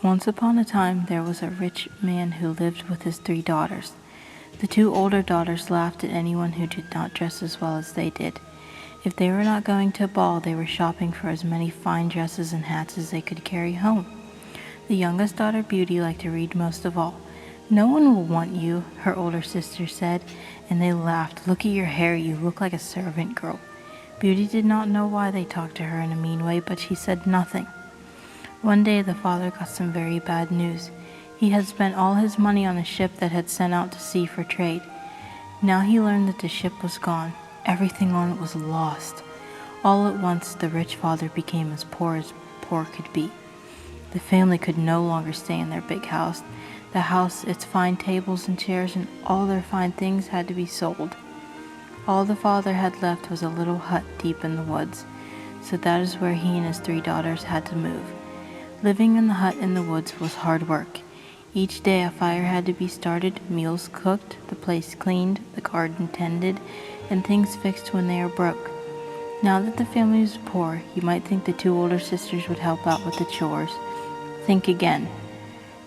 Once upon a time there was a rich man who lived with his 3 daughters. The 2 older daughters laughed at anyone who did not dress as well as they did. If they were not going to a ball, they were shopping for as many fine dresses and hats as they could carry home. The youngest daughter, Beauty, liked to read most of all. "No one will want you," her older sister said, and they laughed. "Look at your hair, you look like a servant girl." Beauty did not know why they talked to her in a mean way, but she said nothing. One day the father got some very bad news. He had spent all his money on a ship that had sent out to sea for trade. Now he learned that the ship was gone. Everything on it was lost. All at once the rich father became as poor could be. The family could no longer stay in their big house. The house, its fine tables and chairs, and all their fine things had to be sold. All the father had left was a little hut deep in the woods, so that is where he and his 3 daughters had to move. Living in the hut in the woods was hard work. Each day a fire had to be started, meals cooked, the place cleaned, the garden tended, and things fixed when they are broke. Now that the family was poor, you might think the 2 older sisters would help out with the chores. Think again.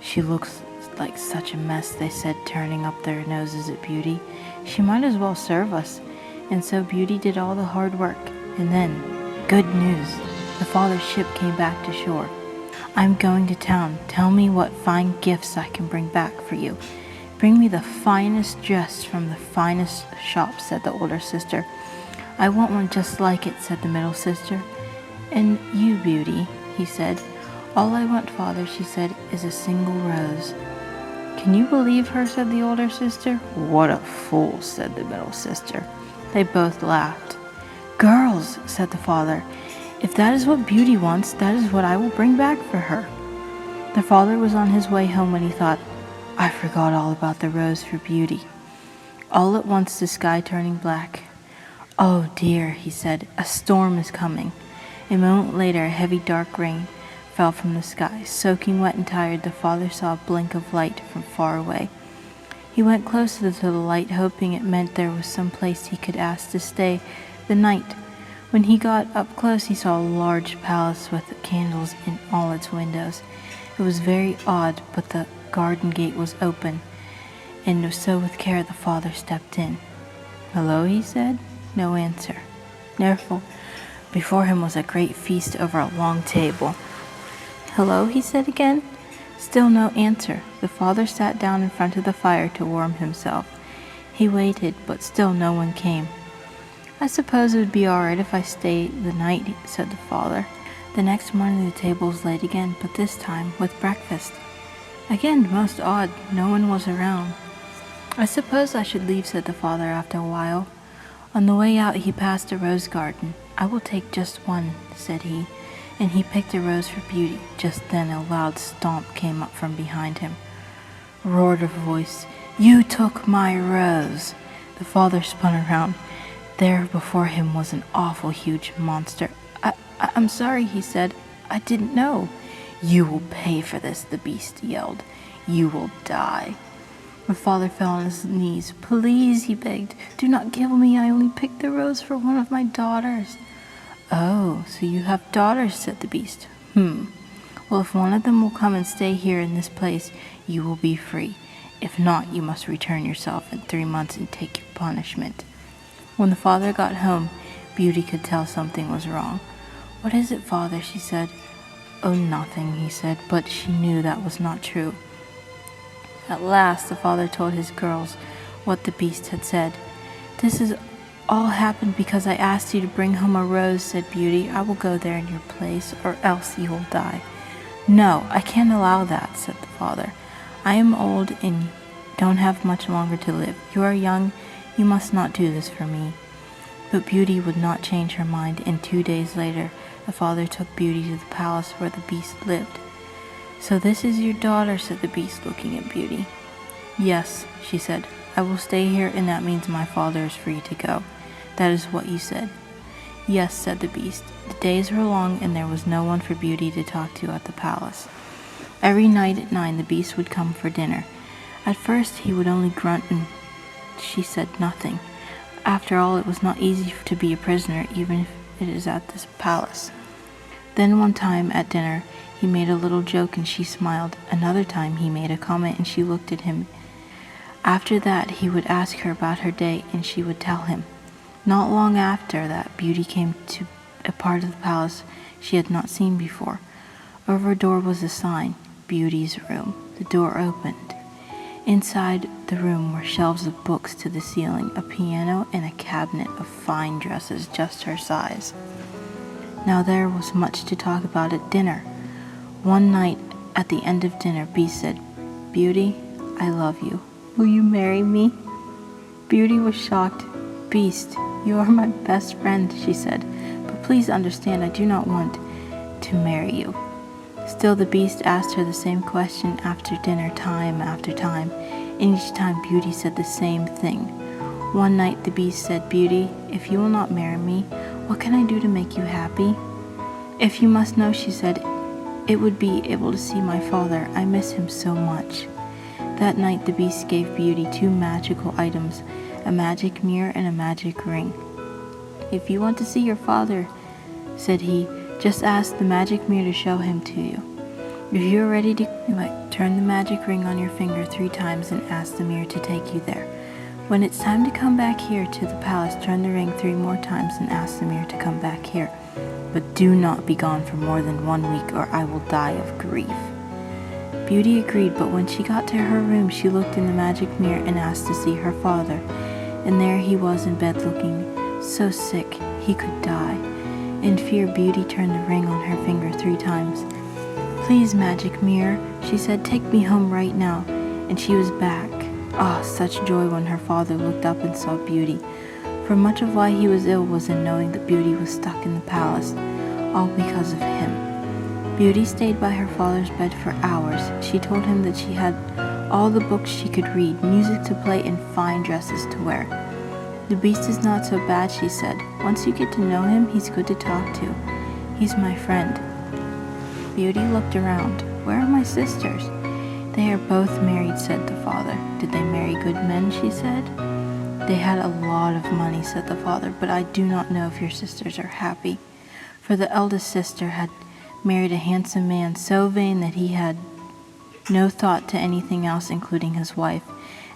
"She looks like such a mess," they said, turning up their noses at Beauty. "She might as well serve us." And so Beauty did all the hard work. And then, good news! The father's ship came back to shore. "I'm going to town. Tell me what fine gifts I can bring back for you." "Bring me the finest dress from the finest shop," said the older sister. "I want one just like it," said the middle sister. "And you, Beauty," he said. "All I want, father," she said, "is a single rose." "Can you believe her?" said the older sister. "What a fool," said the middle sister. They both laughed. "Girls," said the father, "if that is what Beauty wants, that is what I will bring back for her." The father was on his way home when he thought, "I forgot all about the rose for Beauty." All at once the sky turning black. "Oh dear," he said, "a storm is coming." A moment later a heavy dark rain fell from the sky. Soaking wet and tired, the father saw a blink of light from far away. He went closer to the light, hoping it meant there was some place he could ask to stay the night. When he got up close, he saw a large palace with candles in all its windows. It was very odd, but the garden gate was open, and so with care the father stepped in. "Hello," he said. No answer. Therefore, before him was a great feast over a long table. "Hello," he said again. Still no answer. The father sat down in front of the fire to warm himself. He waited, but still no one came. "I suppose it would be all right if I stayed the night," said the father. The next morning the table was laid again, but this time with breakfast. Again, most odd, no one was around. "I suppose I should leave," said the father after a while. On the way out he passed a rose garden. "I will take just one," said he, and he picked a rose for Beauty. Just then a loud stomp came up from behind him. Roared a voice, "You took my rose!" The father spun around. There before him was an awful huge monster. I'm sorry," he said. "I didn't know." "You will pay for this," the beast yelled. "You will die." The father fell on his knees. "Please," he begged, "do not kill me. I only picked the rose for one of my daughters." "Oh, so you have daughters," said the beast. Well, if one of them will come and stay here in this place, you will be free. If not, you must return yourself in 3 months and take your punishment." When the father got home, Beauty could tell something was wrong. "What is it, father?" she said. "Oh, nothing," he said, but she knew that was not true. At last the father told his girls what the beast had said. "This has all happened because I asked you to bring home a rose," said Beauty. "I will go there in your place, or else you will die." "No, I can't allow that," said the father. "I am old and don't have much longer to live. You are young. You must not do this for me." But Beauty would not change her mind, and 2 days later the father took Beauty to the palace where the beast lived. "So this is your daughter," said the beast, looking at Beauty. "Yes," she said. "I will stay here, and that means my father is free to go. That is what you said." "Yes," said the beast. The days were long, and there was no one for Beauty to talk to at the palace. Every night at 9 the beast would come for dinner. At first he would only grunt, and she said nothing. After all, it was not easy to be a prisoner, even if it is at this palace. Then one time at dinner, He made a little joke and she smiled. Another time he made a comment and she looked at him. After that, he would ask her about her day and she would tell him. Not long after that, Beauty came to a part of the palace she had not seen before. Over a door was a sign, Beauty's room. The door opened. Inside the room were shelves of books to the ceiling, a piano, and a cabinet of fine dresses just her size. Now there was much to talk about at dinner. One night, at the end of dinner, Beast said, "Beauty, I love you. Will you marry me?" Beauty was shocked. "Beast, you are my best friend," she said, "but please understand I do not want to marry you." Still the Beast asked her the same question after dinner, time after time, and each time Beauty said the same thing. One night the Beast said, "Beauty, if you will not marry me, what can I do to make you happy?" "If you must know," she said, "it would be able to see my father. I miss him so much." That night the Beast gave Beauty 2 magical items, a magic mirror and a magic ring. "If you want to see your father," said he, "just ask the magic mirror to show him to you. If you are ready to turn the magic ring on your finger 3 times and ask the mirror to take you there. When it's time to come back here to the palace, turn the ring 3 more times and ask the mirror to come back here. But do not be gone for more than 1 week or I will die of grief." Beauty agreed, but when she got to her room, she looked in the magic mirror and asked to see her father. And there he was in bed looking so sick he could die. In fear, Beauty turned the ring on her finger 3 times. "Please, magic mirror," she said, "take me home right now." And she was back. Ah, such joy when her father looked up and saw Beauty. For much of why he was ill was in knowing that Beauty was stuck in the palace, all because of him. Beauty stayed by her father's bed for hours. She told him that she had all the books she could read, music to play, and fine dresses to wear. "The Beast is not so bad," she said. "Once you get to know him, he's good to talk to. He's my friend." Beauty looked around. "Where are my sisters?" "They are both married," said the father. "Did they marry good men?" she said. "They had a lot of money," said the father, "but I do not know if your sisters are happy." For the eldest sister had married a handsome man so vain that he had no thought to anything else, including his wife,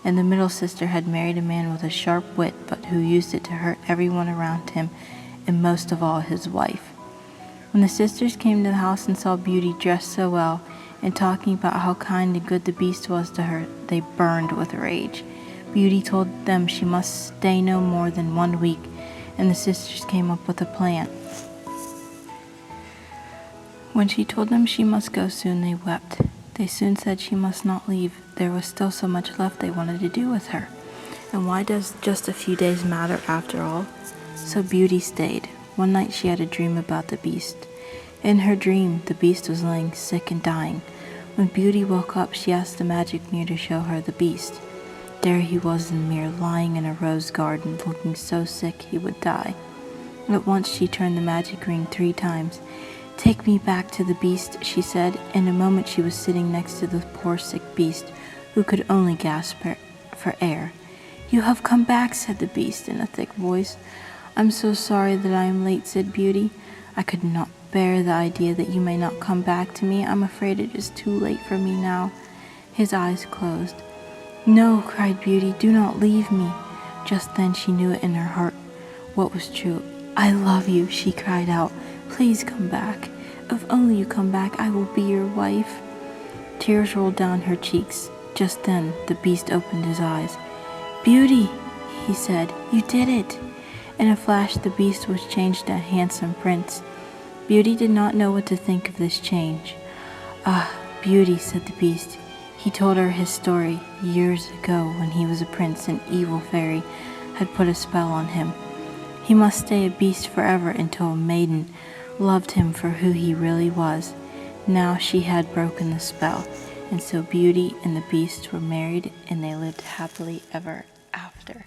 and the middle sister had married a man with a sharp wit, but who used it to hurt everyone around him, and most of all his wife. When the sisters came to the house and saw Beauty dressed so well, and talking about how kind and good the Beast was to her, they burned with rage. Beauty told them she must stay no more than 1 week, and the sisters came up with a plan. When she told them she must go soon, they wept. They soon said she must not leave. There was still so much left they wanted to do with her. And why does just a few days matter after all? So Beauty stayed. One night she had a dream about the Beast. In her dream, the Beast was laying sick and dying. When Beauty woke up, she asked the magic mirror to show her the Beast. There he was in the mirror, lying in a rose garden, looking so sick he would die. At once she turned the magic ring 3 times. "Take me back to the Beast," she said. In a moment she was sitting next to the poor sick Beast, who could only gasp for air. "You have come back," said the Beast in a thick voice. "I'm so sorry that I am late," said Beauty. "I could not bear the idea that you may not come back to me. I'm afraid it is too late for me now." His eyes closed. "No," cried Beauty, "do not leave me." Just then she knew it in her heart what was true. "I love you," she cried out. "Please come back. If only you come back, I will be your wife." Tears rolled down her cheeks. Just then the Beast opened his eyes. "Beauty," he said, "you did it." In a flash the Beast was changed to a handsome prince. Beauty did not know what to think of this change. "Ah, Beauty," said the Beast. He told her his story years ago when he was a prince and evil fairy had put a spell on him. He must stay a beast forever until a maiden loved him for who he really was. Now she had broken the spell, and so Beauty and the Beast were married and they lived happily ever after.